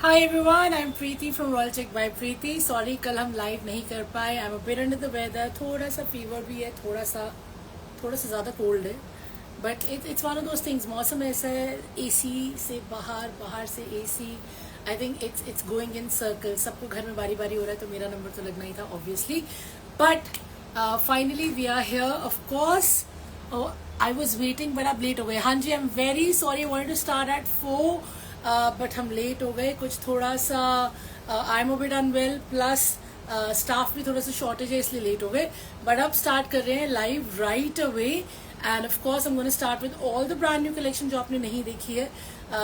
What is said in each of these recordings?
Hi everyone, I am Preeti from royal check by Preeti. Sorry कल हम live नहीं कर पाए। I am a bit under the weather, थोड़ा सा फीवर भी है, थोड़ा सा ज़्यादा कोल्ड है, but it's one of those things. मौसम ऐसा है, एसी से बाहर, बाहर से AC. I think it's going in circle. सबको घर में बारी बारी हो रहा है, तो मेरा नंबर तो लगना ही था obviously. But finally we are here of course. I was waiting but आप लेट हो गए। हाँ जी, I am very sorry. I wanted to start at 4 but हम लेट हो गए। कुछ थोड़ा सा I am a bit unwell, plus staff भी थोड़ा सा शॉर्टेज है, इसलिए लेट हो गए। बट अब स्टार्ट कर रहे हैं live right away. And of course I am gonna start with all the brand new collection जो आपने नहीं देखी है,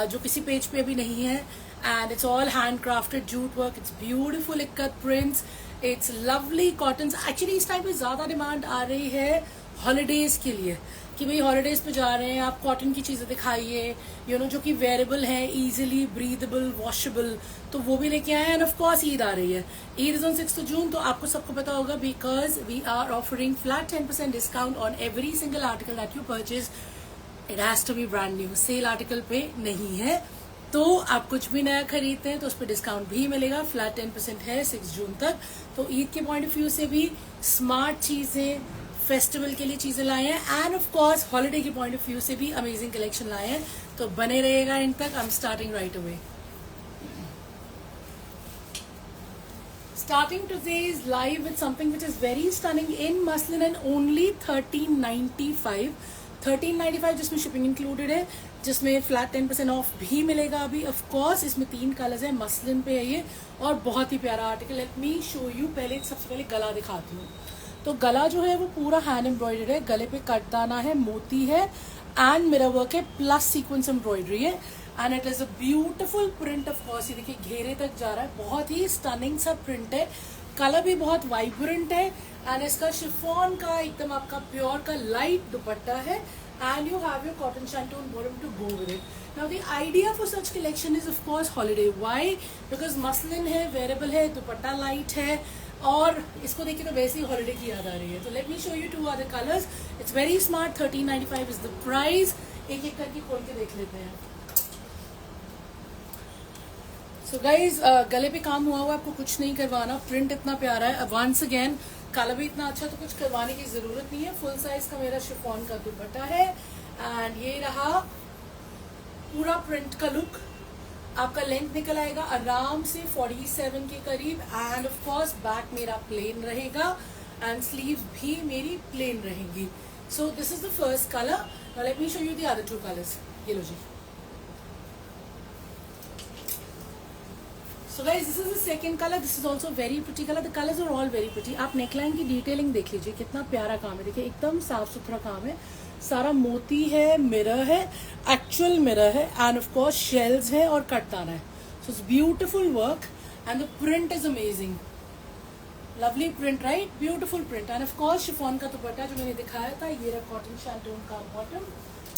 जो किसी पेज पे अभी नहीं है। And it's all hand crafted jute work, it's beautiful ikat prints, it's lovely cotton. Actually इस टाइम पे ज्यादा डिमांड आ रही है हॉलीडेज के लिए, कि भाई हॉलीडेज पे जा रहे हैं, आप कॉटन की चीजें दिखाइए, जो कि वेरेबल है, इजीली ब्रीदेबल, वॉशेबल, तो वो भी लेके आए। एंड ऑफ कोर्स ईद आ रही है, ईद इज ऑन 6 जून, तो आपको सबको पता होगा, because we are offering flat 10% discount on every single article that you purchase. It has to be brand new, sale article पे नहीं है। तो आप कुछ भी नया खरीदते हैं तो उस पर डिस्काउंट भी मिलेगा। फ्लैट 10% है 6 जून तक। तो ईद के पॉइंट ऑफ व्यू से भी स्मार्ट चीजें, फेस्टिवल के लिए चीजें लाए हैं, एंड ऑफ कोर्स हॉलिडे के पॉइंट ऑफ व्यू से भी अमेजिंग कलेक्शन लाए हैं। तो बने रहेगा इन तक। I am starting right away. Starting today's live with something which is very stunning in muslin and only 1395. 1395 जिसमें शिपिंग इंक्लूडेड है, जिसमें फ्लैट 10% ऑफ भी मिलेगा अभी। ऑफ कोर्स इसमें 3 कलर्स है, मसलिन पे है ये, और बहुत ही प्यारा article. Late me show you. पहले सबसे पहले गला दिखाती हूँ। तो गला जो है वो पूरा हैंड एम्ब्रॉयडर्ड है, गले पे कटदाना है, मोती है, एंड मिरर वर्क है, प्लस सीक्वेंस एम्ब्रॉयडरी है। And it is a beautiful print. Of course ये देखिए घेरे तक जा रहा है, बहुत ही स्टनिंग सा प्रिंट है। कलर भी बहुत वाइब्रेंट है, एंड इसका शिफॉन का एकदम आपका प्योर का लाइट दुपट्टा है, and you have your cotton shantung bottom to go with it. Now the idea for such collection is of course holiday. Why? Because muslin है, वेरेबल है, दुपट्टा लाइट है, और इसको देखिए तो वैसे ही हॉलीडे की याद आ रही है। तो late me show you 2 other colours. It's very smart. 1395 is the price. एक एक करके खोल के देख लेते हैं। सो गाइज, गले पे काम हुआ हुआ, आपको कुछ नहीं करवाना। प्रिंट इतना प्यारा है, वंस अगेन कलर भी इतना अच्छा, तो कुछ करवाने की जरूरत नहीं है। फुल साइज का मेरा शिफॉन का दुपट्टा है, एंड ये रहा पूरा प्रिंट का लुक। आपका लेंथ निकल आएगा आराम से 47 के करीब, एंड ऑफ कोर्स बैक मेरा प्लेन रहेगा, एंड स्लीव्स भी मेरी प्लेन रहेंगी। सो this is the first colour. Now let me show you the other 2 colours. ये लो जी। So guys, this is the second color. This is also very pretty color. The colors are all very pretty. आप neckline की detailing देख लीजिए, कितना प्यारा काम है। देखिए एकदम साफ सुथरा काम है, सारा मोती है, मिरर है, एक्चुअल मिरर है, एंड ऑफ कोर्स शेल्स है और कटदाना है। So it's beautiful work, and the print is amazing. Lovely print, right? Beautiful print. And of course chiffon का दुपट्टा जो मैंने दिखाया था, ये रहा कॉटन शैंटून का बॉटम।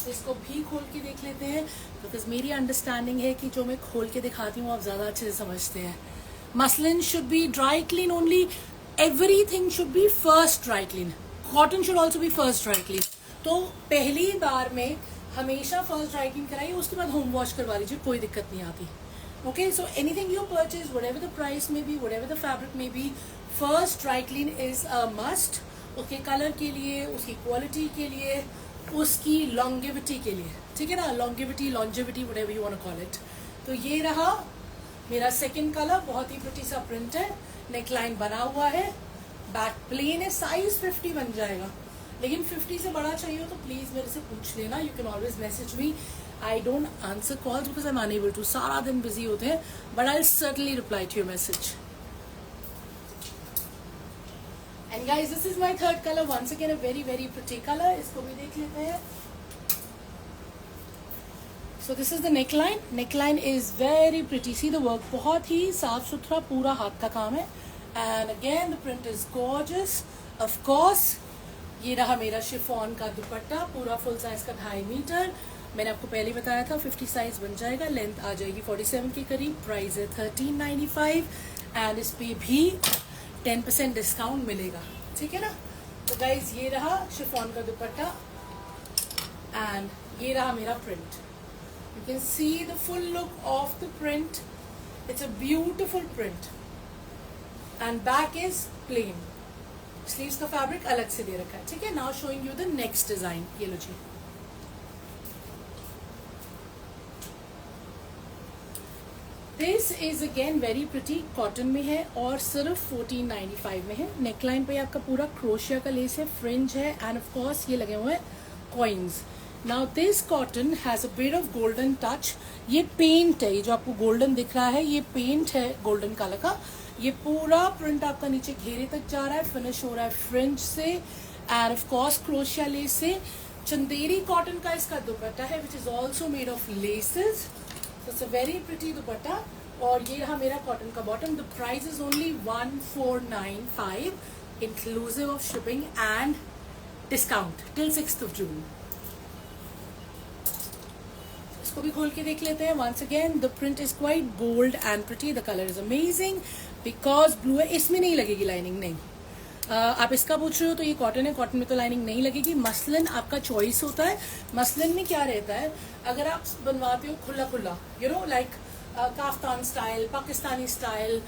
इसको भी खोल के देख लेते हैं, बिकॉज मेरी अंडरस्टैंडिंग है कि जो मैं खोल के दिखाती हूँ आप ज्यादा अच्छे से समझते हैं। Muslin should be dry clean only, everything should be first dry clean, cotton should also be first dry clean. तो पहली बार में हमेशा फर्स्ट ड्राई क्लीन कराइए, उसके बाद होम वॉश करवा लीजिए, कोई दिक्कत नहीं आती। Okay, so anything you purchase, whatever the price may be, whatever the fabric may be, first dry clean is a must. उसके कलर के लिए, उसकी क्वालिटी के लिए, उसकी लॉन्गेविटी के लिए, ठीक है ना? Longevity, longevity, whatever you want to call it. तो ये रहा मेरा सेकंड कलर। बहुत ही प्रिटी सा प्रिंट है, नेकलाइन बना हुआ है, बैक प्लेन है, साइज 50 बन जाएगा। लेकिन 50 से बड़ा चाहिए हो तो प्लीज मेरे से पूछ लेना। You can always message me. I don't answer calls because I am unable to, सारा दिन बिजी होते हैं, but I will certainly reply to your message. And guys, this is my third color. Once again, a very very pretty color. इसको भी देख लेते हैं। So this is the neckline. Neckline is very pretty. See the work, बहुत ही साफ सुथरा, पूरा हाथ का काम है। And again, the print is gorgeous. Of course, ये रहा मेरा शिफॉन का दुपट्टा, पूरा फुल साइज का 2.5 मीटर। मैंने आपको पहले ही बताया था 50 साइज बन जाएगा, लेंथ आ जाएगी 47 के करीब। प्राइस है 1395, एंड इस पे भी 10% डिस्काउंट मिलेगा, ठीक है ना? तो गाइज ये रहा शिफॉन का दुपट्टा, एंड ये रहा मेरा print. You can see the full look of the print. It's a beautiful print and back is plain. Sleeves का फैब्रिक अलग से दे रखा है. ठीक है, now showing you the next design. ये लो जी. This is again very pretty. Cotton में है और सिर्फ 1495 में है. नेकलाइन पे आपका पूरा क्रोशिया का लेस है, फ्रिंज है एंड ऑफ कोर्स ये लगे हुए हैं coins. Now this cotton has a bit of golden touch. ये पेंट है, ये जो आपको गोल्डन दिख रहा है ये पेंट है गोल्डन कलर का. ये पूरा प्रिंट आपका नीचे घेरे तक जा रहा है, फिनिश हो रहा है फ्रिंज से and of course crochet less से. चंदेरी कॉटन का इसका दुपट्टा है which is also made of laces. So it's a very pretty दुपट्टा. और ये रहा मेरा कॉटन का bottom. The price is only 1495 inclusive of shipping and discount till 6th of June. इसको भी खोल के देख लेते हैं. Once again the print is quite bold and pretty. The colour is amazing because blue है. इसमें नहीं लगेगी लाइनिंग, नहीं. आप इसका पूछ रहे हो तो ये कॉटन है, कॉटन में तो लाइनिंग नहीं लगेगी. मसलन आपका चॉइस होता है. मसलन में क्या रहता है, अगर आप बनवाते हो खुला खुला you know like kaftan style, Pakistani style,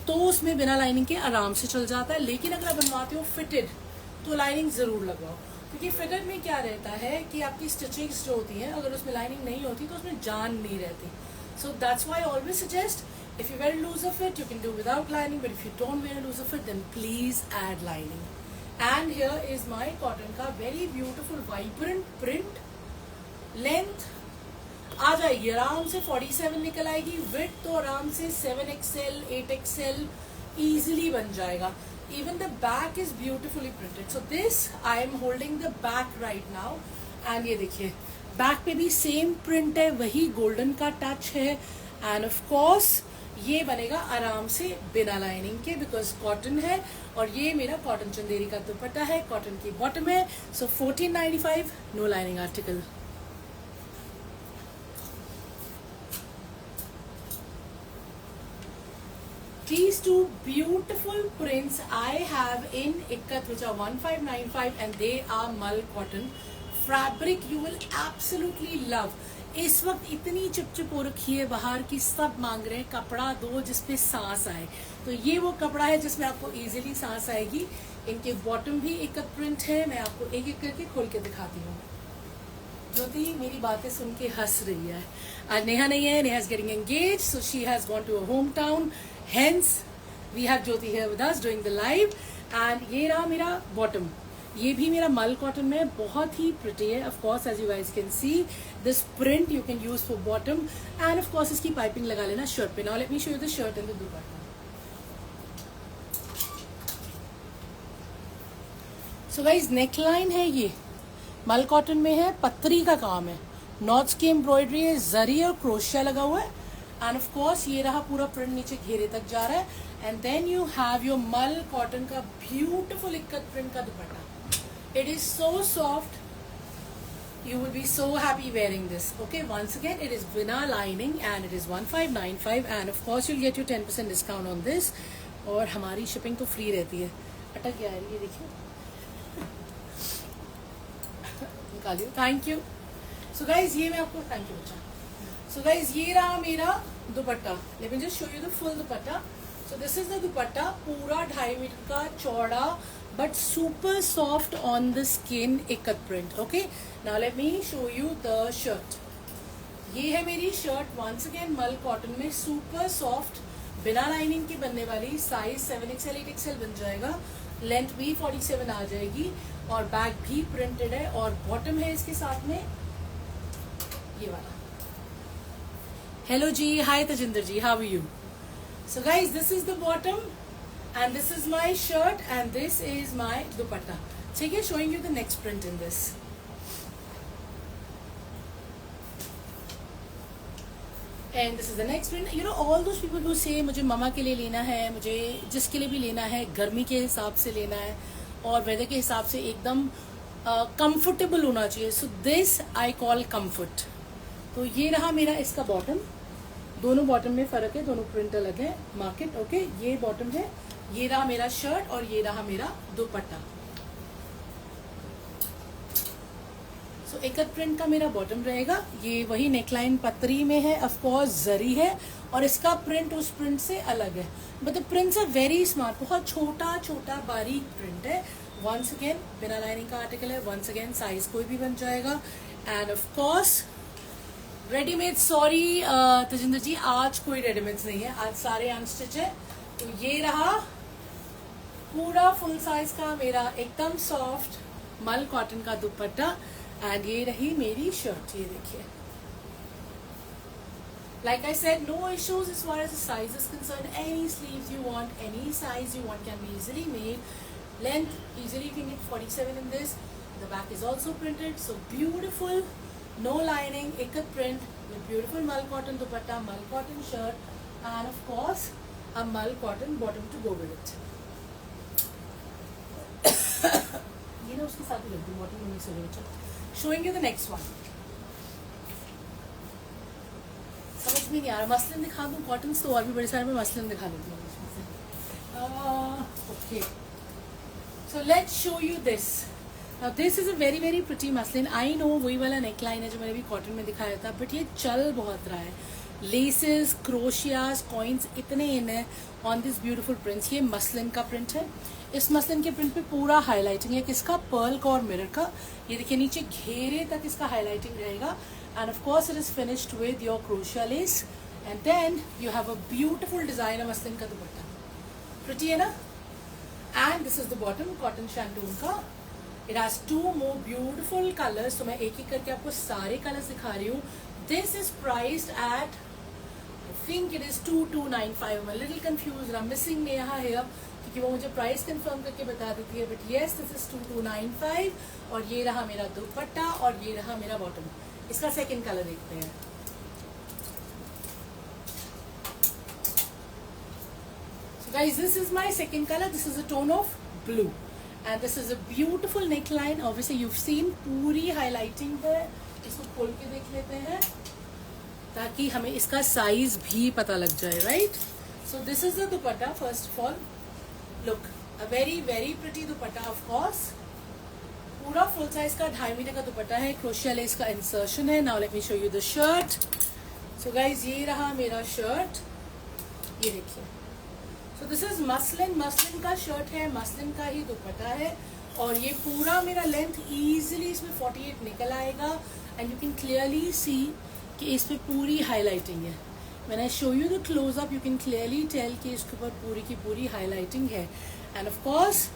तो उसमें बिना लाइनिंग के आराम से चल जाता है. लेकिन अगर आप बनवाते हो फिटेड तो लाइनिंग जरूर लगवाओ, क्योंकि फिटेड में क्या रहता है कि आपकी स्टिचिंग्स जो होती हैं अगर उसमें लाइनिंग नहीं होती तो उसमें जान नहीं रहती. So that's why I always suggest if you wear a looser fit you can do without lining, but if you don't wear a looser fit then please add lining. And here is my cotton का very beautiful vibrant print. Length आ जाएगी आराम से 47 निकल आएगी. width तो आराम से 7XL 8XL easily बन जाएगा. even the back is beautifully printed. so this I am holding the back right now and ये देखिए बैक पे भी सेम प्रिंट है, वही गोल्डन का टच है एंड ऑफ कोर्स ये बनेगा आराम से बिना लाइनिंग के बिकॉज कॉटन है. और ये मेरा कॉटन चंदेरी का दुपट्टा है, कॉटन की बॉटम है. So 1495 no lining article. These two beautiful prints I have in Ikat which are 1595 and they are mull cotton. Fabric you will absolutely love. इस वक्त इतनी चिपचिप हो रखी है बाहर की, सब मांग रहे हैं कपड़ा दो जिसपे सांस आए. तो ये वो कपड़ा है जिसमें आपको इजीली सांस आएगी. इनके बॉटम भी एक प्रिंट है. मैं आपको एक एक करके खोल के दिखाती हूँ. ज्योति मेरी बातें सुन के हंस रही है. आज नेहा नहीं है, Neha is getting engage so she has gone to a home town. Hence we have Jyoti here with us doing the live. And ये रहा मेरा बॉटम. ये भी मेरा मल कॉटन में बहुत ही प्रिटी है. Of course as you guys can see this print you can use for bottom and of course इसकी पाइपिंग लगा लेना शर्ट पे. Now let me show you the shirt and the dupatta. So guys neckline है, ये मल cotton में है, पत्तरी का काम है, नॉट्स की एम्ब्रॉयडरी है, जरी और क्रोशिया लगा हुआ है एंड ऑफ कोर्स ये रहा पूरा प्रिंट नीचे घेरे तक जा रहा है. And then you have your मल कॉटन का ब्यूटिफुल इक्कत प्रिंट का dupatta. It is so soft. You will be so happy wearing this. Okay, once again, it is Vina lining and it is 1595 and of course you'll get your 10% discount on this. और हमारी shipping तो free रहती है. अटक गया है ये देखिए. निकालियो. Thank you. सो गाइज ये मैं आपको थैंक यू बच्चा. सो गाइज ये रहा मेरा दुपट्टा. Late me just show you the full dupatta. So this is the दुपट्टा. पूरा 2.5 मीटर का चौड़ा but super soft on the skin ikat print. Okay, now let me show you the shirt. ये है मेरी शर्ट. once again मल cotton में super soft बिना lining की बनने वाली. साइज 7XL 8XL बन जाएगा. लेंथ भी 47 आ जाएगी और बैक भी प्रिंटेड है और बॉटम है इसके साथ में ये वाला. Hello ji, hi Tajinder ji, how are you? So guys this is the bottom and this is my shirt and this is my dupatta. ठीक है, showing you the next print in this. And this is the next print. You know all those people who say मुझे mama के लिए लेना है, मुझे जिसके लिए भी लेना है, गर्मी के हिसाब से लेना है और वेदर के हिसाब से एकदम कंफर्टेबल होना चाहिए. So this I call comfort. तो ये रहा मेरा इसका बॉटम. दोनों बॉटम में फर्क है, दोनों प्रिंट अलग है. Market okay. ये बॉटम है, ये रहा मेरा शर्ट और ये रहा मेरा दुपट्टा. सो एकत प्रिंट का मेरा बॉटम रहेगा। ये वही नेकलाइन पतरी में है, ऑफ कोर्स जरी है, और इसका प्रिंट उस प्रिंट से अलग है, but the prints are very smart. बहुत छोटा छोटा बारीक प्रिंट है। वंस अगेन बिना लाइनिंग का आर्टिकल है, वंस अगेन साइज कोई भी बन जाएगा। And of course readymade, sorry Tajinder ji, आज कोई रेडीमेड नहीं है, आज सारे अनस्टिच है। तो ये रहा पूरा फुल साइज का मेरा एकदम सॉफ्ट मल कॉटन का दुपट्टा, एंड ये रही मेरी शर्ट। ये देखिए, like I said, no issues as far as the size is concerned. Any sleeves you want, any size you want can be easily made. Length, easily you can get 47 in this. The back is also printed, so beautiful, no lining, ikat print with beautiful mal cotton dupatta, mal cotton shirt, and of course a mal cotton bottom to go with it. ये ना उसके साथ ही लग गई bottom में से। Showing you the next one. समझ में नहीं आ रहा, मसलिन दिखा दूँ, कॉटन तो और भी बड़े सारे, में मसलिन दिखा देती हूँ इसमें से। Okay, so let's show you this. This is a very very pretty muslin. I know वही वाला नेकलाइन है जो मैंने भी कॉटन में दिखाया था, बट ये चल बहुत रहा है। लेसेस, क्रोशियाज, कॉइन्स इतने इन है ऑन दिस ब्यूटीफुल प्रिंट्स। ये मसलिन का प्रिंट है। इस मसलिन के प्रिंट पे पूरा हाईलाइटिंग है, किसका, पर्ल का और मिरर का। ये देखिए नीचे घेरे तक इसका हाईलाइटिंग रहेगा, and of course it is finished with your crochet lace, and then you have a beautiful designer muslin ka dupatta. Pretty hai na? And this is the bottom, cotton shantoon ka. It has two more beautiful colors, so मैं एक एक करके आपको सारे colors दिखा रही हूँ। This is priced at, I think it is 2295. I'm a little confused, I'm missing Neha here क्योंकि वो मुझे प्राइस कंफर्म करके बता देती है, बट yes this is 2295, और ये रहा मेरा दुपट्टा और ये रहा मेरा बॉटम। इसका सेकंड कलर देखते हैं। So guys, this is my second color. This is a tone of blue, and this is a beautiful neckline. Obviously, you've seen पूरी हाईलाइटिंग है। इसको खोल के देख लेते हैं ताकि हमें इसका साइज भी पता लग जाए, right? So this is the dupatta. First of all, look, a very very pretty dupatta, of course. पूरा फुल साइज का 2.5 मीटर का दुपट्टा है, क्रोशिया लेस का इंसर्शन है। Now let me show you the shirt. So guys ये रहा मेरा shirt, ये देखिए। सो दिस इज मसलिन, मसलिन का शर्ट है, मसलिन का ही दुपट्टा है, और ये पूरा मेरा लेंथ इजीली इसमें 48 निकल आएगा। And you can clearly see कि इस पे पूरी हाईलाइटिंग है। When I show you the close up you can clearly tell कि इसके ऊपर पूरी की पूरी हाईलाइटिंग है। And of course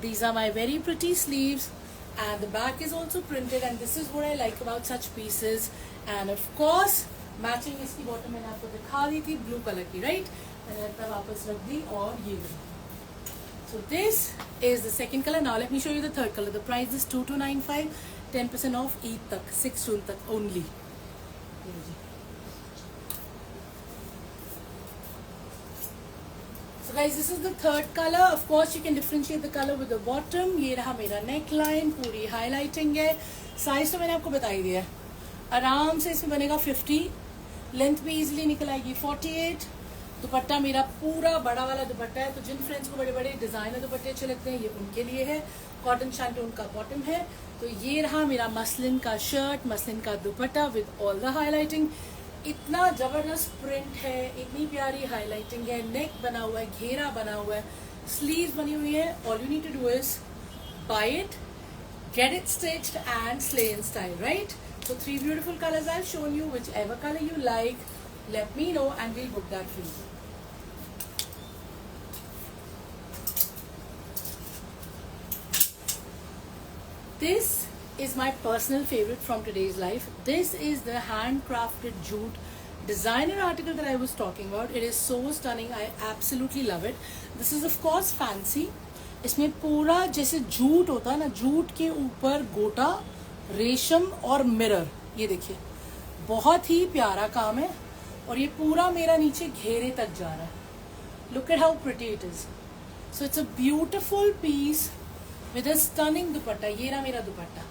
these are my very pretty sleeves, and the back is also printed, and this is what I like about such pieces. And of course matching इसकी bottom मैंने आपको दिखा दी थी ब्लू कलर की, right? मैंने अपना वापस रख दी, और ये so this is the second color. Now let me show you the third color. The price is 2295, 10% off Eid तक, 6 June तक only. So guys, this is the third color. Of course you can differentiate the color with the bottom. ये रहा मेरा neck line, पूरी highlighting है। Size तो मैंने आपको बता ही दिया है, आराम से इसमें बनेगा 50, लेंथ भी इजीली निकल आएगी 48। दुपट्टा मेरा पूरा बड़ा वाला दुपट्टा है, तो जिन फ्रेंड्स को बड़े बड़े डिजाइनर दुपट्टे अच्छे लगते हैं ये उनके लिए है। कॉटन शैंटून का बॉटम है। तो ये रहा मेरा मसलिन का शर्ट, मसलिन का दुपट्टा विद ऑल द हाईलाइटिंग। इतना जबरदस्त प्रिंट है, इतनी प्यारी हाईलाइटिंग है, नेक बना हुआ है, घेरा बना हुआ है, स्लीव्स बनी हुई है। All you need to do is buy it, get it stitched and slay in style, right? So 3 beautiful colors I've shown you. Whichever color you like, let me know and we'll book that for you. This is my personal favorite from today's life. This is the handcrafted jute designer article that I was talking about. It is so stunning. I absolutely love it. This is of course fancy. इसमें पूरा जैसे jute होता है ना, jute के ऊपर गोटा, रेशम और मिरर। ये देखिए बहुत ही प्यारा काम है, और ये पूरा मेरा नीचे घेरे तक जा रहा है। Look eight how pretty it is. So it's a beautiful peace with a stunning दुपट्टा। ये रहा मेरा दुपट्टा,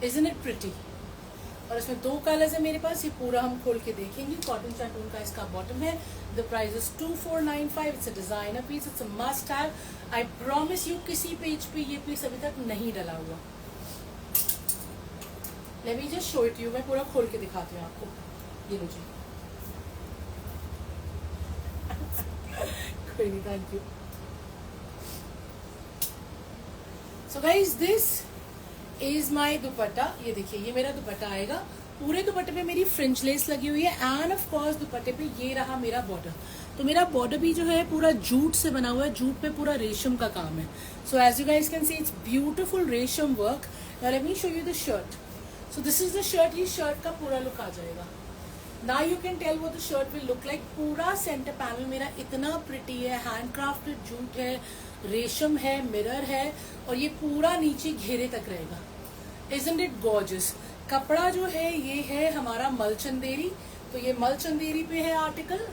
इजंट इट प्रिटी? और इसमें 2 कलर्स है मेरे पास। ये पूरा हम खोल के देखेंगे। कॉटन शैंटून का इसका बॉटम है। The price is 2495। It's a designer piece, it's a must have. I promise you किसी पेज पे ये पीस अभी तक नहीं डला हुआ। Let me just show it you, मैं पूरा खोल के दिखाती हूँ आपको। ये लो जी। कोई नहीं, thank you. So guys this is my दुपट्टा। ये देखिए, ये मेरा दुपट्टा आएगा। पूरे दुपट्टे पे मेरी फ्रिंच लेस लगी हुई है एंड ऑफ कोर्स दुपट्टे पे ये रहा मेरा बॉर्डर। तो मेरा बॉर्डर भी जो है पूरा जूट से बना हुआ है, जूट पे पूरा रेशम का काम है। So as you guys can see it's beautiful resham work. Now let me show you the shirt. So this is the shirt. ये शर्ट का पूरा लुक आ जाएगा। Now you can tell what the shirt will look like. पूरा centre panel मेरा इतना pretty है, handcrafted jute है, रेशम है, मिरर है और ये पूरा नीचे घेरे तक रहेगा। Isn't it gorgeous? कपड़ा जो है ये है हमारा मलचंदेरी। तो ये मलचंदेरी पे है आर्टिकल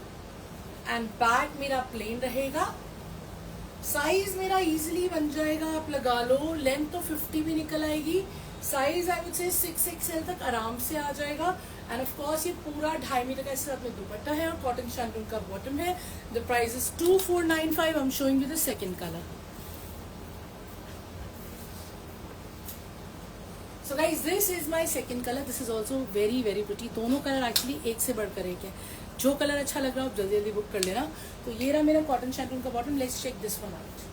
एंड बैक मेरा प्लेन रहेगा। साइज मेरा इजीली बन जाएगा, आप लगा लो। लेंथ तो 50 भी निकल आएगी। Size I would say 6XL तक आराम से आ जाएगा। एंड ऑफ कोर्स ये पूरा 2.5 मीटर का इसके साथ में दुपट्टा है और कॉटन शैंटून का बॉटम है। The price is 2495। I am showing you the second colour. So guys this is my second colour. This is also very very pretty. दोनों कलर एक्चुअली एक से बढ़कर एक है। जो कलर अच्छा लग रहा है आप जल्दी जल्दी बुक कर लेना। तो ये रहा मेरा कॉटन शैंटून का bottom. Let's check this one out.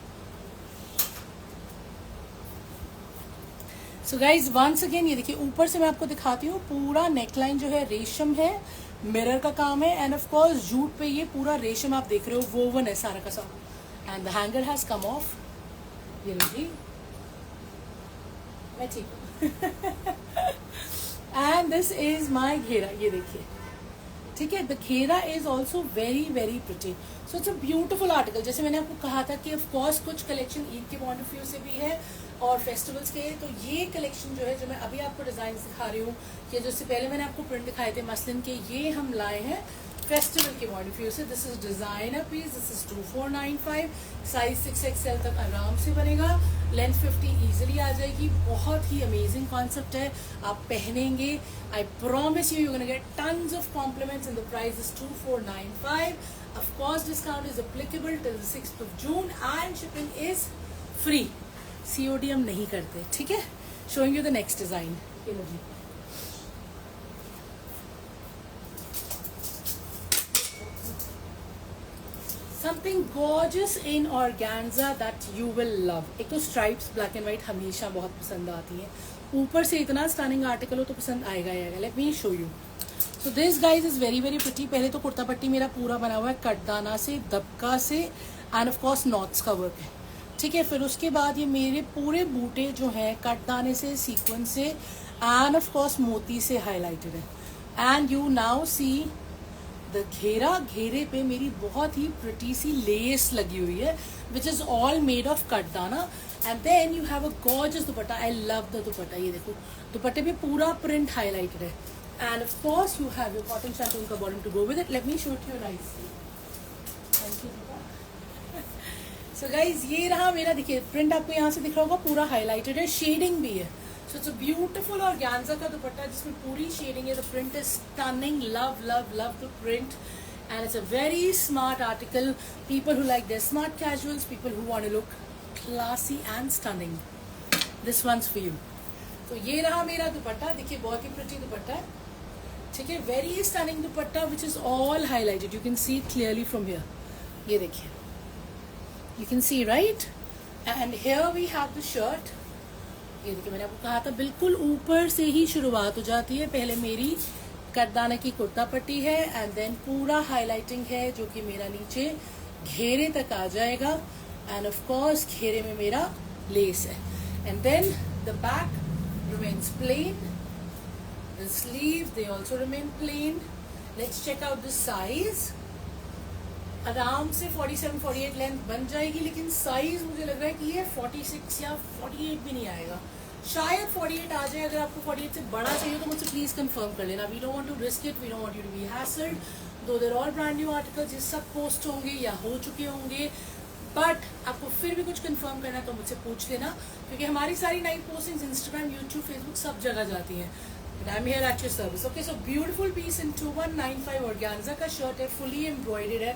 So guys once again ये देखिए, ऊपर से मैं आपको दिखाती हूँ। पूरा नेकलाइन जो है रेशम है, मिरर का काम है एंड ऑफ कोर्स जूट पे ये पूरा रेशम आप देख रहे हो, वोवन है सारा का सारा। And the hanger has come of. ये लीजिए, मैं ठीक हूँ। एंड दिस इज माई घेरा। ये देखिए, ठीक है। द घेरा is also very very pretty. So it's a beautiful article. जैसे मैंने आपको कहा था कि ऑफ कोर्स कुछ कलेक्शन ईद के पॉइंट ऑफ व्यू से भी है और फेस्टिवल्स के। तो ये कलेक्शन जो है, जो मैं अभी आपको डिजाइन दिखा रही हूँ, या जो इससे पहले मैंने आपको प्रिंट दिखाए थे मसलिन के, ये हम लाए हैं फेस्टिवल के पॉइंट ऑफ व्यू से। This is designer piece. This is 2495। Size 6XL तक आराम से बनेगा। लेंथ 50 इजीली आ जाएगी। बहुत ही अमेजिंग कॉन्सेप्ट है। आप पहनेंगे, I promise you gonna get tons of compliments and the price is 2495। Of course discount is applicable till 6th of June and shipping is free. COD हम नहीं करते, ठीक है। Showing you the next design. Something gorgeous in organza that you will love. एक तो stripes black and white हमेशा बहुत पसंद आती हैं। ऊपर से इतना स्टनिंग आर्टिकल हो तो पसंद आएगा ही आएगा। Late me show you. So this guys is very very pretty. पहले तो कुर्ता पट्टी मेरा पूरा बना हुआ है कटदाना से, दबका से एंड ऑफ कोर्स नॉट्स का वर्क है, ठीक है। फिर उसके बाद ये मेरे पूरे बूटे जो हैं कटदाने से, सीक्वेंस से एंड ऑफ कोर्स मोती से हाईलाइटेड है। And you now see the घेरा। घेरे पे मेरी बहुत ही प्रिटी सी लेस लगी हुई है which is all made of katdana. And then you have a gorgeous dupatta. I love the dupatta. ये देखो, दुपट्टे पे पूरा प्रिंट हाईलाइटेड है and of course you have your cotton shantoon का bottom to go with it. Let me show it you nicely. Thank you. So guys ये रहा मेरा, देखिए प्रिंट आपको यहाँ से दिख रहा होगा, पूरा हाईलाइटेड है, शेडिंग भी है। So it's a beautiful organza का दुपट्टा जिसमें पूरी शेडिंग है। The print is stunning. Love, love, love the print. And it's a very smart article. People who like their smart casuals, people who want to look classy and stunning. This one's for you. तो ये रहा मेरा दुपट्टा। देखिए बहुत ही pretty दुपट्टा है, ठीक है। Very stunning dupatta which is all highlighted. You can see it clearly from here. ये देखिए, you can see right. And here we have the shirt. ये देखिए, मैंने आपको कहा था बिल्कुल ऊपर से ही शुरुआत हो जाती है। पहले मेरी कटदाना की कुर्ता पट्टी है एंड देन पूरा हाईलाइटिंग है जो कि मेरा नीचे घेरे तक आ जाएगा। एंड ऑफ कोर्स घेरे में मेरा लेस है। And then the back remains plain. The sleeve they also remain plain. Let's check out the size. आराम से 47-48 लेंथ बन जाएगी, लेकिन साइज मुझे लग रहा है कि ये 46 या 48 भी नहीं आएगा। शायद 48 आ जाए। अगर आपको 48 से बड़ा चाहिए तो मुझसे प्लीज कंफर्म कर लेना। We don't want to risk it, we don't want you to be hassled. Though they're all brand new articles, ये सब पोस्ट होंगे या हो चुके होंगे, बट आपको फिर भी कुछ कंफर्म करना है तो मुझसे पूछ लेना, क्योंकि हमारी सारी नई पोस्टिंग्स इंस्टाग्राम, यूट्यूब, फेसबुक सब जगह जाती हैं। I'm here at your service. Okay, so beautiful piece in 2195 organza का शर्ट है, fully embroidered है।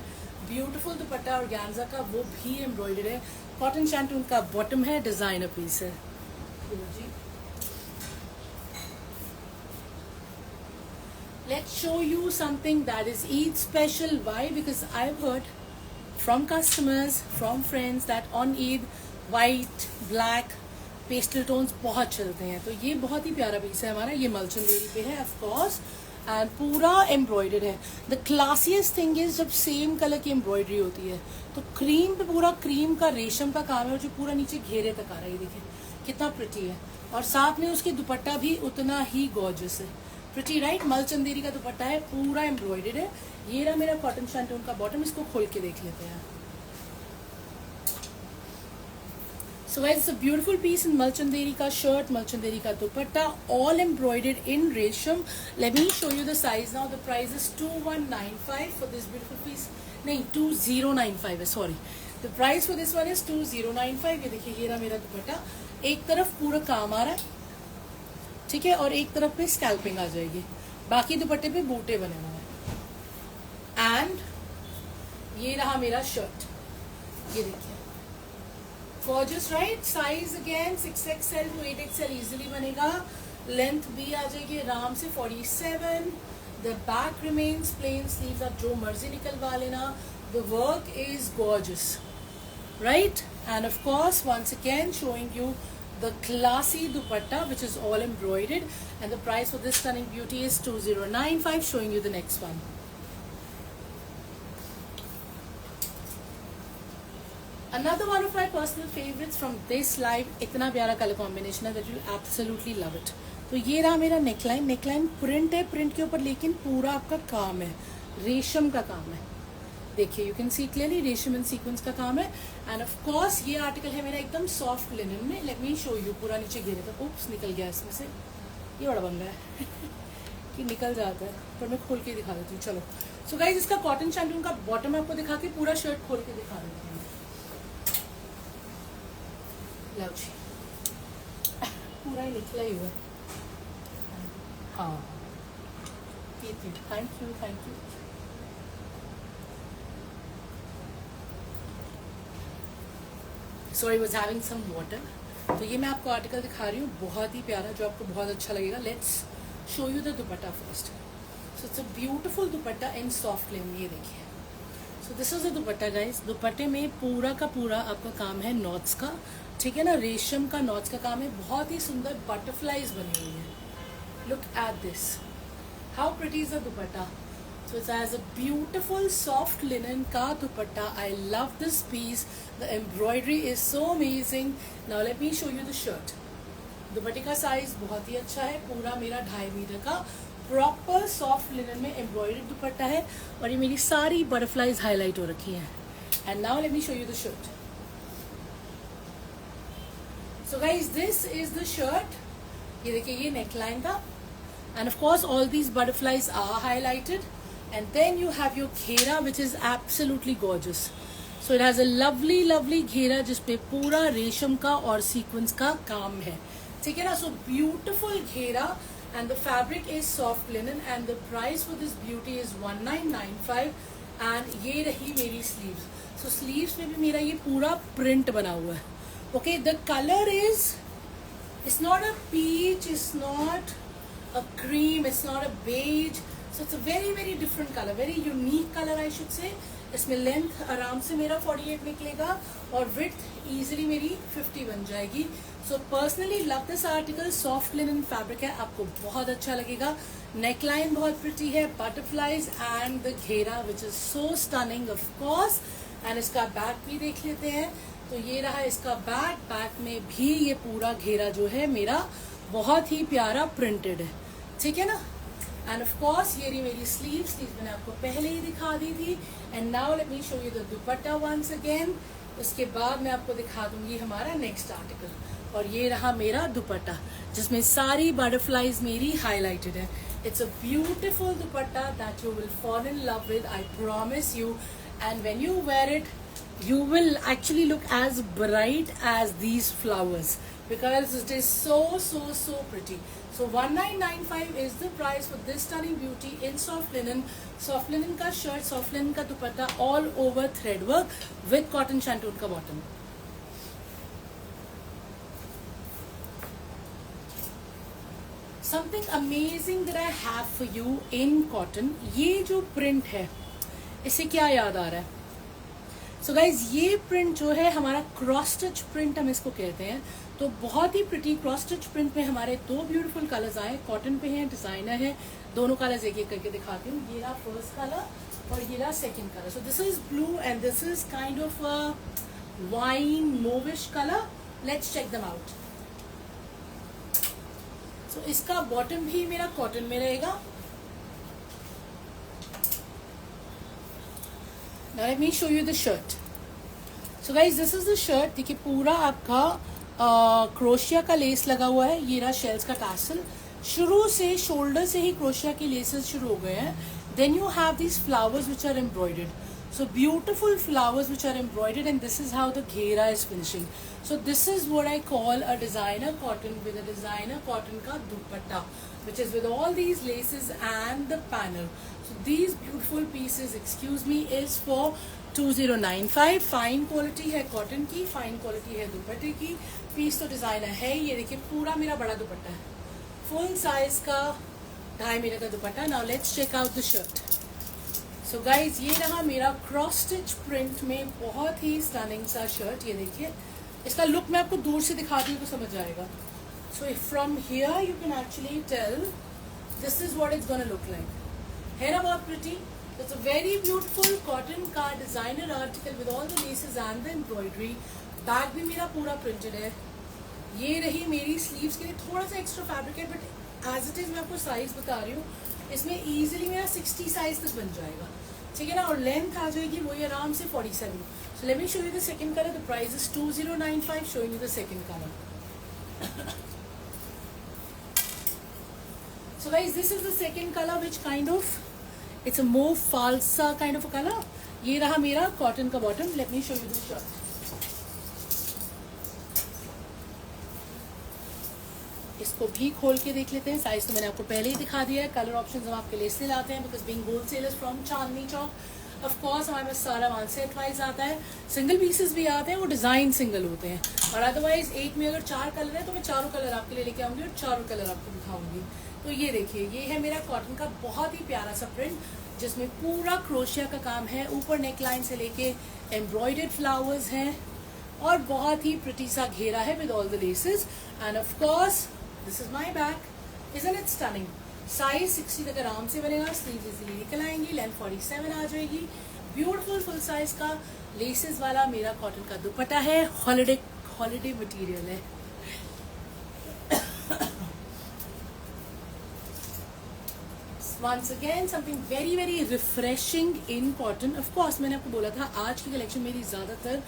ब्यूटीफुल दुपट्टा organza का, वो भी embroidered है। कॉटन शैंटून का बॉटम है, डिजाइनर पीस है। let's show you something that is Eid special. Why? Because I've heard from customers, from friends that on Eid white, black, pastel tones बहुत चलते हैं. तो ये बहुत ही प्यारा पीस है हमारा. ये मलचंदेरी पे है ऑफ कोर्स एंड पूरा एम्ब्रॉयडर्ड है. द क्लासियस्ट थिंग इज जब सेम कलर की एम्ब्रॉयडरी होती है तो क्रीम पे पूरा क्रीम का रेशम का काम है और जो पूरा नीचे घेरे तक आ रहा है. देखिए कितना प्रिटी है. और साथ में उसकी दुपट्टा भी उतना ही गॉर्जियस है. Pretty right. मलचंदेरी का दुपट्टा है, पूरा एम्ब्रॉयडर्ड है. ये रहा मेरा कॉटन शैंटून का बॉटम. इसको खोल के देख लेते हैं. So guys, it's a beautiful piece in Malchanderi ka shirt, Malchanderi ka dupatta, all embroidered in resham. Let me show you the size now. The price is 2195 for this beautiful piece. नहीं 2095 है, sorry. The price for this one is 2095. ये देखिए ये रहा मेरा दुपट्टा. एक तरफ पूरा काम आ रहा है, ठीक है, और एक तरफ पे स्कैल्पिंग आ जाएगी. बाकी दुपट्टे पे बूटे बने हुए हैं. एंड ये रहा मेरा शर्ट. ये देखिए gorgeous right. size again 6XL to 8XL easily बनेगा. लेंथ भी आ जाएगी आराम से 47. the back remains plain. sleeves आप जो मर्जी निकलवा लेना. the work is gorgeous right. and of course once again showing you the classy dupatta which is all embroidered. and the price for this stunning beauty is 2095. showing you the next one. Another one of my personal favorites from this live. इतना प्यारा colour combination है that you'll absolutely love it. तो ये रहा मेरा neckline. Neckline print है, print के ऊपर लेकिन पूरा आपका काम है, रेशम का काम है. देखिए यू कैन सी क्लियरली रेशम एंड सीक्वेंस का काम है. एंड ऑफ कोर्स ये आर्टिकल है मेरा एकदम सॉफ्ट लिनन में. Late me show you. पूरा नीचे घेरे था. उप्स निकल गया इसमें से. ये बड़ा बंगा है कि निकल जाता है, पर मैं खोल के दिखा देती हूँ. चलो सो गाइज इसका कॉटन शैंटून का बॉटम आपको दिखा के पूरा शर्ट खोल के दिखा देती हूँ. पूरा ही निकला ही हुआ. हाँ thank you thank you. Sorry was having some water. तो ये मैं आपको आर्टिकल दिखा रही हूँ बहुत ही प्यारा जो आपको बहुत अच्छा लगेगा. Let's show you the dupatta first. So it's a beautiful dupatta in soft linen. ये देखिए. सो this is a dupatta guys. दुपट्टे में पूरा का पूरा आपका काम है नॉट्स का, ठीक है ना. रेशम का नॉट्स का काम है. बहुत ही सुंदर बटरफ्लाईज बनी हुई है. Look at this how pretty is the dupatta. So it's as a beautiful soft linen का dupatta. I love this piece. The embroidery is so amazing. Now let me show you the shirt. दुपट्टे का size बहुत ही अच्छा है. पूरा मेरा 2.5 metre का proper soft linen में एम्ब्रॉयडर्ड दुपट्टा है. और ये मेरी सारी बटरफ्लाईज हाईलाइट हो रखी हैं. And now let me show you the shirt. So guys, this is the shirt. ये देखिए ये neckline था. And of course all these butterflies are highlighted. And then you have your घेरा which is absolutely gorgeous. So it has a lovely lovely घेरा जिसपे पूरा रेशम का और सीक्वेंस का काम है, ठीक है ना. So beautiful घेरा and the fabric is soft linen and the price for this beauty is 1995. And ये रही मेरी sleeves. So sleeves में भी मेरा ये पूरा print बना हुआ है. Okay, the color is, it's not a peach, it's not a cream, it's not a beige, so it's a very very different color, very unique color I should say. इसमें length आराम से मेरा 48 निकलेगा और width easily मेरी 50 बन जाएगी. So personally love this article. Soft linen fabric है, आपको बहुत अच्छा लगेगा. नेकलाइन बहुत प्रिटी है, बटरफ्लाईज एंड द घेरा which is so stunning of course. And इसका बैक भी देख लेते हैं. तो ये रहा इसका बैक. बैक में भी ये पूरा घेरा जो है मेरा बहुत ही प्यारा प्रिंटेड है, ठीक है ना. एंड ऑफ कोर्स ये रही मेरी स्लीव्स मैंने आपको पहले ही दिखा दी थी. And now let me show you the dupatta once again. उसके बाद मैं आपको दिखा दूंगी हमारा नेक्स्ट आर्टिकल. और ये रहा मेरा दुपट्टा जिसमें सारी बटरफ्लाईज मेरी हाईलाइटेड है. It's a beautiful dupatta that you will fall in love with, I promise you. And when you wear it you will actually look as bright as these flowers because it is so pretty. So 1995 is the price for this stunning beauty in soft linen. Soft linen ka shirt, soft linen ka dupatta, all over thread work with cotton shantoon ka bottom. Something amazing that I have for you in cotton. ये जो print है इससे क्या याद आ रहा है? सो guys ये print जो है हमारा क्रॉस स्टिच प्रिंट हम इसको कहते हैं. तो बहुत ही प्रिटी क्रॉस स्टिच प्रिंट में हमारे दो ब्यूटीफुल कलर्स आए. कॉटन पे हैं, डिजाइनर है. दोनों कलर्स एक एक करके दिखाती हूँ. ये रहा फर्स्ट कलर और ये रहा second colour. So this is blue and this is kind of wine mauvish colour. Let's check them out. So इसका बॉटम भी मेरा कॉटन में रहेगा. Now let me show you the shirt. So guys, this is the shirt. देखिए पूरा आपका crochet का less लगा हुआ है. ये रहा शेल्स का टैसल. शुरू से शोल्डर से ही क्रोशिया की लेसेस शुरू हो गए हैं. Then you have these flowers which are embroidered. So beautiful flowers which are embroidered, and this is how the ghera is finishing. So this is what I call a designer cotton with a designer cotton ka dupatta, which is with all these laces and the panel. So these beautiful pieces, excuse me, is for 2095. Fine quality है cotton की, fine quality है दुपट्टे की. Piece तो designer है. ये देखिए पूरा मेरा बड़ा दुपट्टा है, फुल साइज का 2.5 मीटर का दुपट्टा. Now let's check out the shirt. So guys ये रहा मेरा क्रॉस स्टिच प्रिंट में बहुत ही स्टनिंग सा शर्ट. ये देखिए इसका लुक मैं आपको दूर से दिखाती हूँ तो समझ जाएगा. So from here you can actually tell this is what it's gonna look like. है ना बहुत pretty? It's a very beautiful cotton का designer article with all the laces and the embroidery. Back भी मेरा पूरा प्रिंटेड है. ये रही मेरी स्लीव्स के लिए थोड़ा सा एक्स्ट्रा फैब्रिक है, बट एज इट इज मैं आपको साइज बता रही हूँ. इसमें इजीली मेरा 60 साइज तक बन जाएगा. ठीक है ना. और लेंथ आ जाएगी वही आराम से 47. So let me show you the second colour. The price is 2095. Showing you the second colour. So guys, this is the second color which kind of, it's a more falsa kind of a color. ये रहा मेरा cotton का bottom. Let me show you the shirt. इसको भी खोल के देख लेते हैं. साइज तो मैंने आपको पहले ही दिखा दिया है. कलर ऑप्शंस हम आपके लिए इसलिए लाते हैं because being wholesalers from Chandni Chowk, of course हमारे पास सारा माल सेट वाइज आता है. सिंगल पीसेस भी आते हैं, वो डिजाइन सिंगल होते हैं. और अदरवाइज एक में अगर 4 कलर है तो मैं चारों कलर आपके लिए लेके आऊंगी और चारों कलर आपको दिखाऊंगी. तो ये देखिए ये है मेरा कॉटन का बहुत ही प्यारा सा प्रिंट जिसमें पूरा क्रोशिया का काम है. ऊपर नेक लाइन से लेके एम्ब्रॉयडर्ड फ्लावर्स हैं और बहुत ही प्रिटी सा घेरा है with all the laces. And of course this is my back. Isn't it stunning? Size 60 तक आराम से बनेगा. स्लीव इजीली निकल आएंगी. लेंथ 47 आ जाएगी. ब्यूटीफुल फुल साइज का लेसेस वाला मेरा कॉटन का दुपट्टा है. हॉलिडे मटेरियल है. Once again something very very refreshing in cotton. Of course मैंने आपको बोला था आज की कलेक्शन मेरी ज़्यादातर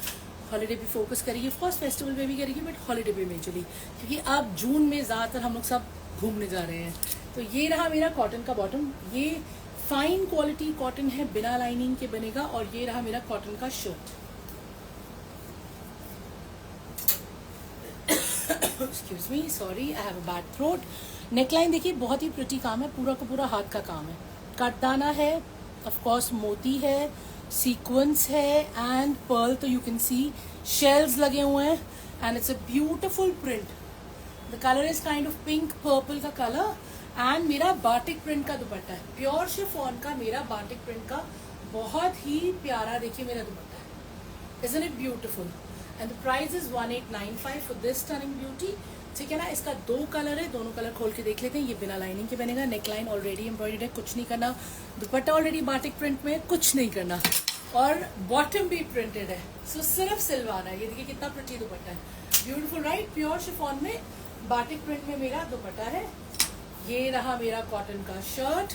हॉलीडे पे फोकस करेगी. ऑफ कोर्स फेस्टिवल पे भी करेगी बट हॉलीडे पे मेजरली, क्योंकि अब जून में ज़्यादातर हम लोग सब घूमने जा रहे हैं. तो ये रहा मेरा कॉटन का बॉटम. ये फाइन क्वालिटी कॉटन है, बिना लाइनिंग के बनेगा. और ये रहा मेरा कॉटन का shirt. Excuse me, sorry, I have a bad throat. Neckline देखिए बहुत ही प्रिटी काम है. पूरा का पूरा हाथ का काम है. कटदाना है, ऑफ कोर्स मोती है, सीक्वेंस है एंड पर्ल. तो यू कैन सी शेल्स लगे हुए हैं and it's a beautiful print. The colour is kind of pink purple का कलर. एंड मेरा बाटिक प्रिंट का दुपट्टा है. प्योर शिफॉन का मेरा बाटिक प्रिंट का बहुत ही प्यारा देखिए मेरा दुपट्टा है. Isn't it beautiful? And the price is 1895 for this stunning beauty. ठीक है ना. इसका 2 कलर है. दोनों कलर खोल के देख लेते हैं. ये बिना लाइनिंग के बनेगा. नेकलाइन ऑलरेडी एम्ब्रॉयडर्ड है, कुछ नहीं करना. दुपट्टा ऑलरेडी बाटिक प्रिंट में, कुछ नहीं करना. और बॉटम भी प्रिंटेड है. सो सिर्फ सिलवाना है. ये देखिए कितना प्रिटी दुपट्टा है. Beautiful right. प्योर शिफॉन में बाटिक प्रिंट में मेरा दुपट्टा है. ये रहा मेरा कॉटन का shirt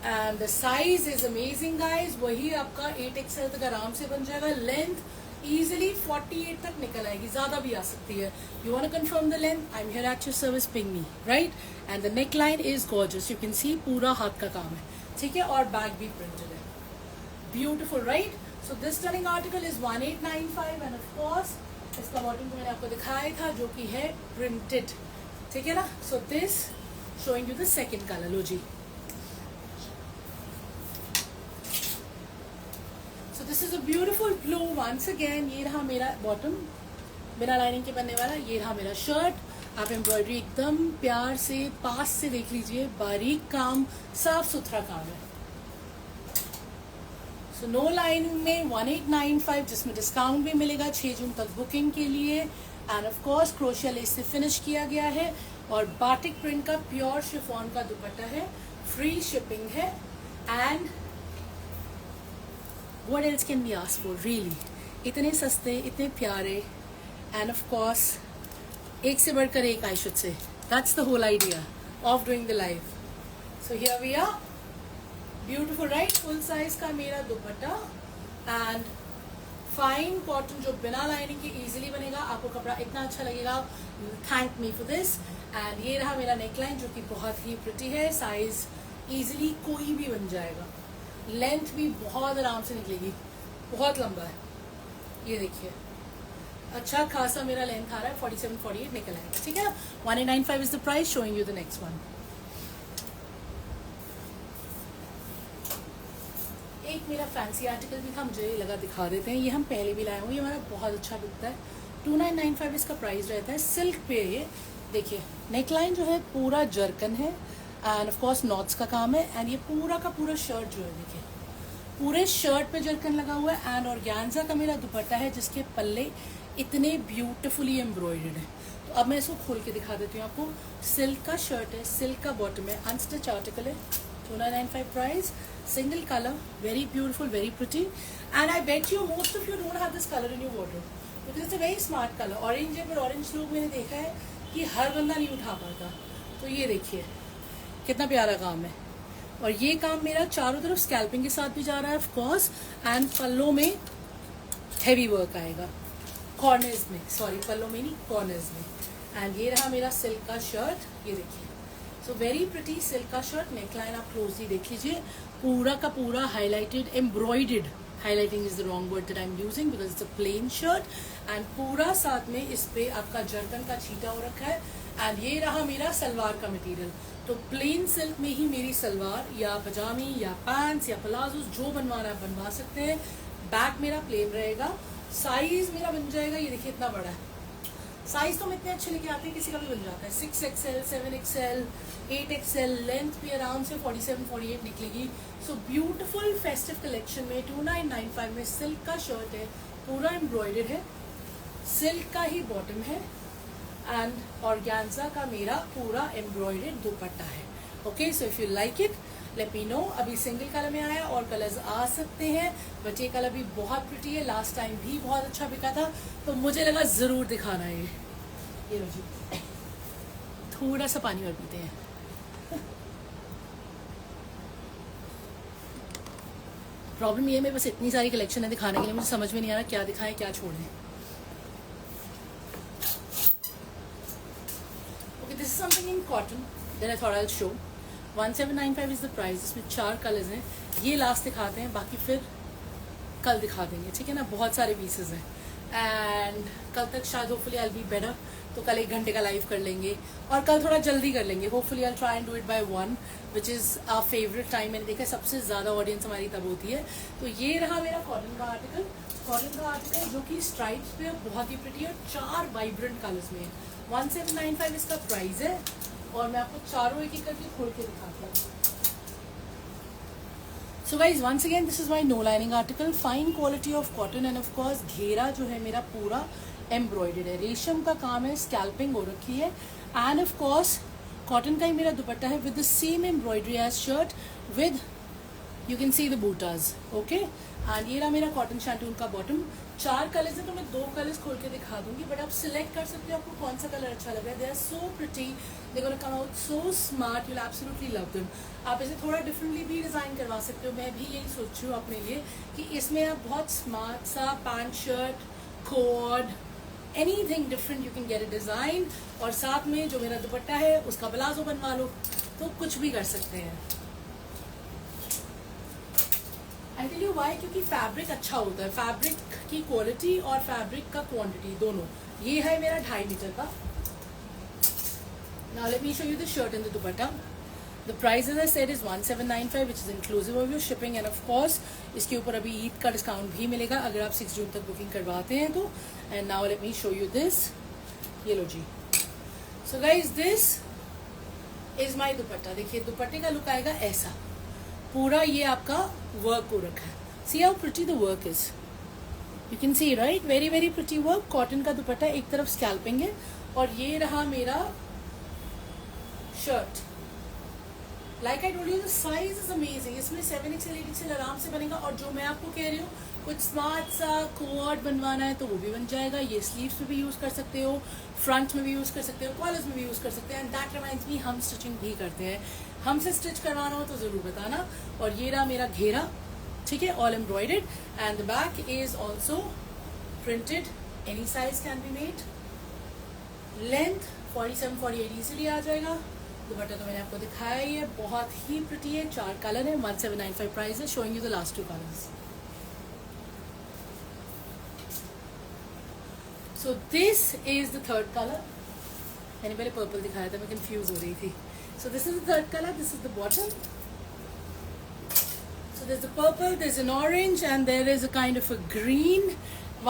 and the size is amazing guys. वही आपका 8XL तक आराम से बन जाएगा. लेंथ easily 48 तक निकल आएगी, ज्यादा भी आ सकती है. You want to confirm the length? I'm here at your service. Ping me, right? And the neckline is gorgeous. You can see पूरा हाथ का काम है. ठीक है. और बैक भी प्रिंटेड है. Beautiful, right? So this stunning article is 1895 and of course इसका बॉटम तो मैंने आपको दिखाया था जो कि है प्रिंटेड. ठीक है ना. So this showing you the second color. Low ji. So this is a beautiful blue once again. ये रहा मेरा बॉटम बिना लाइनिंग के बनने वाला. ये रहा मेरा शर्ट. आप एम्ब्रॉयडरी एकदम प्यार से पास से देख लीजिए, बारीक काम, साफ सुथरा काम है। सो नो लाइनिंग में 1895, जिसमें डिस्काउंट भी मिलेगा 6 जून तक बुकिंग के लिए। And of course crochet less से फिनिश किया गया है और बाटिक प्रिंट का प्योर शिफॉन का दुपट्टा है, फ्री शिपिंग है। And what else can be asked for, really इतने सस्ते, इतने प्यारे, एंड ऑफ कोर्स एक से बढ़कर एक, I should say that's the whole idea of doing the live. So here we are, beautiful right, full size का मेरा दुपट्टा एंड फाइन कॉटन जो बिना लाइनिंग के इजीली बनेगा। आपको कपड़ा इतना अच्छा लगेगा, thank me for this. And ये रहा मेरा नेकलाइन जो कि बहुत ही प्रिटी है, साइज इजीली कोई भी बन जाएगा, लेंथ भी बहुत आराम से निकलेगी, बहुत लंबा है, ये देखिए अच्छा खासा मेरा लेंथ आ रहा है, 47-48 निकल आएगा, ठीक है। 1895 is the price, showing you the next one. एक मेरा फैंसी आर्टिकल भी था, मुझे लगा दिखा देते हैं, ये हम पहले भी लाए हुए, ये हमारा बहुत अच्छा बिकता है, 2995 इसका प्राइस रहता है। सिल्क पे ये देखिए, नेकलाइन जो है पूरा जर्कन है एंड ऑफ कोर्स नॉट्स का काम है। एंड ये पूरा का पूरा शर्ट जो है देखिए, पूरे शर्ट पे जर्कन लगा हुआ है। एंड ऑर्गेन्जा का मेरा दुपट्टा है जिसके पल्ले इतने ब्यूटिफुली एम्ब्रॉयडर्ड है। तो अब मैं इसको खोल के दिखा देती हूँ आपको। सिल्क का शर्ट है, सिल्क का बॉटम है, अनस्टिच आर्टिकल है, 2995 price, single colour, very beautiful, very pretty. And I bet you most of you don't have this colour in your wardrobe because it's a very smart colour. Orange है, पर orange लोग मैंने देखा है कि हर बंदा नहीं उठा पाता। तो ये देखिए कितना प्यारा काम है, और ये काम मेरा चारों तरफ स्कैल्पिंग के साथ भी जा रहा है ऑफ कोर्स। एंड पल्लों में हेवी वर्क आएगा, कॉर्नर्स में, सॉरी पल्लों में नहीं, कॉर्नर्स में। एंड ये रहा मेरा सिल्क का शर्ट, ये देखिए, सो वेरी प्रिटी सिल्क का शर्ट। नेकलाइन आप क्लोजली देख लीजिए, पूरा का पूरा highlighted, embroidered, highlighting is the wrong word that I am using because it's a plain shirt. And पूरा साथ में इस पे आपका जर्कन का छीटा हो रखा है। एंड ये रहा मेरा सलवार का मटेरियल। तो प्लेन सिल्क में ही मेरी सलवार या पजामी या पैंट्स या प्लाजो जो बनवाना है बनवा सकते हैं। बैक मेरा प्लेन रहेगा, साइज मेरा बन जाएगा, ये देखिए इतना बड़ा है। साइज तो हम इतने अच्छे लेके आते हैं, किसी का भी बन जाता है, 6XL, 7XL, 8XL, लेंथ भी आराम से 47-48 निकलेगी। सो ब्यूटीफुल फेस्टिव कलेक्शन में 2995 में सिल्क का शर्ट है, पूरा एम्ब्रॉयडर्ड है, सिल्क का ही बॉटम है एंड ऑर्गेन्जा का मेरा पूरा एम्ब्रॉयडर्ड दुपट्टा है। Okay, so if you like it let me know. अभी सिंगल कलर में आया और कलर्स आ सकते हैं, बट ये कलर भी बहुत प्रिटी है, लास्ट टाइम भी बहुत अच्छा बिका था, तो मुझे लगा जरूर दिखाना है। ये लो जी, थोड़ा सा पानी और पीते हैं। प्रॉब्लम ये है, मेरे बस इतनी सारी कलेक्शन है दिखाने के लिए, मुझे समझ में नहीं आ रहा क्या दिखाएं क्या छोड़ें। Okay, this is something in cotton that I thought I will show. 1795 is the price. इसमें 4 कलर्स हैं, ये लास्ट दिखाते हैं, बाकी फिर कल दिखा देंगे, ठीक है ना। बहुत सारे पीसेस हैं एंड कल तक शायद hopefully I will be better, तो कल 1 घंटे का लाइव कर लेंगे और कल थोड़ा जल्दी कर लेंगे। Hopefully I will try and do it by 1 which is our favourite time. मैंने देखा सबसे ज़्यादा ऑडियंस हमारी तब होती है। तो ये रहा मेरा कॉटन का आर्टिकल, कॉटन का आर्टिकल जो कि स्ट्राइप्स पे बहुत ही प्रिटी है, 4 वाइब्रेंट कलर्स में है। 1795 इसका प्राइस है और मैं आपको चारों एक एक करके खोल के दिखाता हूँ। So guys once again this is my no lining article, fine quality of cotton and of course घेरा जो है मेरा पूरा एम्ब्रॉयडर्ड है, रेशम का काम है, स्कैल्पिंग हो रखी है एंड ऑफ कोर्स कॉटन का ही मेरा दुपट्टा है with the same embroidery as shirt with you can see the butas. Okay, and ये रहा मेरा कॉटन शैंटून का बॉटम। 4 कलर्स हैं, तो मैं 2 कलर्स खोल के दिखा दूंगी, बट आप सिलेक्ट कर सकते हो आपको कौन सा कलर अच्छा लग रहा है। They are so pretty, they gonna come out so smart, you will absolutely love them. आप इसे थोड़ा डिफरेंटली भी डिज़ाइन करवा सकते हो। मैं भी यही सोच रही हूँ अपने लिए कि इसमें आप बहुत स्मार्ट सा pant shirt, code, anything different you can get a design, और साथ में जो मेरा दुपट्टा है उसका प्लाजो बनवा लो, तो कुछ भी कर सकते हैं। आई टेल यू व्हाई, क्योंकि फैब्रिक अच्छा होता है, फैब्रिक की क्वालिटी और फैब्रिक का क्वांटिटी दोनों। ये है मेरा 2.5 मीटर का। Now let me show you the shirt and the dupatta. The price as I said is 1795 which is inclusive of your shipping and of course इसके ऊपर अभी ईद का डिस्काउंट भी मिलेगा अगर आप 6 जून तक बुकिंग करवाते हैं तो। And now let me show you this, ये लो जी, so guys this is my dupatta. देखिए दुपट्टे का लुक आएगा ऐसा. पूरा ये आपका वर्क हो रखा है. See how pretty the work is. You can C right. Very very pretty work. Cotton का दुपट्टा. एक तरफ स्कैल्पिंग है. और ये रहा मेरा shirt. Like I told you the size is amazing. इसमें 7XL 8XL आराम से बनेगा. और जो मैं आपको कह रही हूँ कुछ स्मार्ट सा कोट बनवाना है तो वो भी बन जाएगा. ये स्लीव्स में भी यूज कर सकते हो, फ्रंट में भी यूज कर सकते हो, कॉलर्स में भी यूज कर सकते हैं. एंड दैट रिमाइंड्स मी, हम स्टिचिंग भी करते हैं. हमसे स्टिच करवाना हो तो जरूर बताना. और ये रहा मेरा घेरा. ठीक है, all embroidered. And the back is also printed. Any size can be made. Length 47-48 easily आ जाएगा. दुपट्टा तो मैंने आपको दिखाया ही है. बहुत ही प्रिटी है. 4 कलर है. 1795 प्राइस है. Showing you the last 2 colours. So this is the third color. मैंने पहले पर्पल दिखाया था, मैं कंफ्यूज हो रही थी. So this is the third color. This is the bottom. So there's the purple, there's an orange, and there is a kind of a green.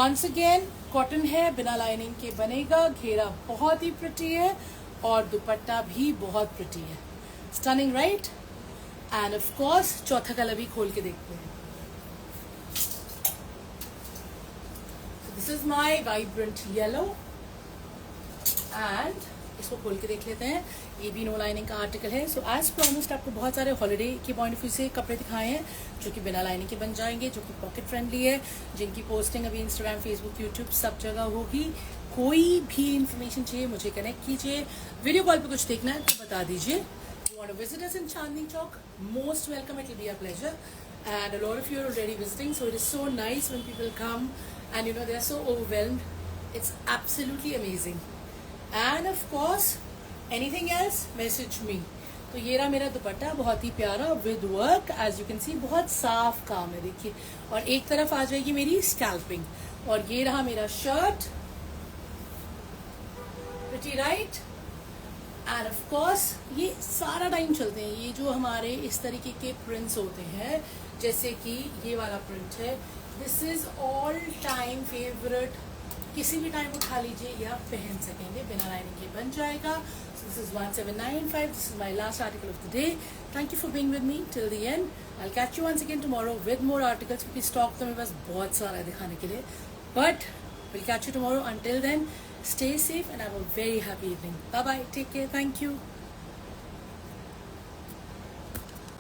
Once again, cotton है, बिना लाइनिंग के बनेगा. घेरा बहुत ही प्रिटी है और दुपट्टा भी बहुत प्रिटी है. Stunning, right? And of course, चौथा कलर भी खोल के देखते हैं. This is my vibrant yellow. And इसको खोल के देख लेते हैं. ये भी नो लाइनिंग का आर्टिकल है. सो एज प्रॉमिस्ड आपको बहुत सारे हॉलिडे के पॉइंट ऑफ व्यू से कपड़े दिखाए हैं जो कि बिना लाइनिंग के बन जाएंगे, जो कि पॉकेट फ्रेंडली है, जिनकी पोस्टिंग अभी इंस्टाग्राम, फेसबुक, यूट्यूब सब जगह होगी. कोई भी इंफॉर्मेशन चाहिए मुझे कनेक्ट कीजिए. वीडियो कॉल पे कुछ देखना है तो बता दीजिए. You want to visit us in Chandni Chowk, most welcome. It will be a pleasure. And a lot of you are already visiting, so it is so nice when people come and they are so overwhelmed. It's absolutely amazing. And of course, anything else, message me. तो ये रहा मेरा दुपट्टा, बहुत ही प्यारा with work. As you can see बहुत साफ काम है. देखिए, और एक तरफ आ जाएगी मेरी स्कैल्पिंग. और ये रहा मेरा shirt. Pretty, right? And of course ये सारा टाइम चलते हैं. ये जो हमारे इस तरीके के प्रिंट्स होते हैं, जैसे कि ये वाला प्रिंट है, this is all time favourite. किसी भी टाइम उठा लीजिए या पहन सकेंगे, बिना लाइनिंग के बन जाएगा. So this is 1795. This is my last article of the day. Thank you for being with me till the end. I will catch you once again tomorrow with more articles, क्योंकि stock तो मेरे पास बहुत सारा है दिखाने के लिए. But will catch you tomorrow. Until then, stay safe and have a very happy evening. Bye bye. Take care. Thank you.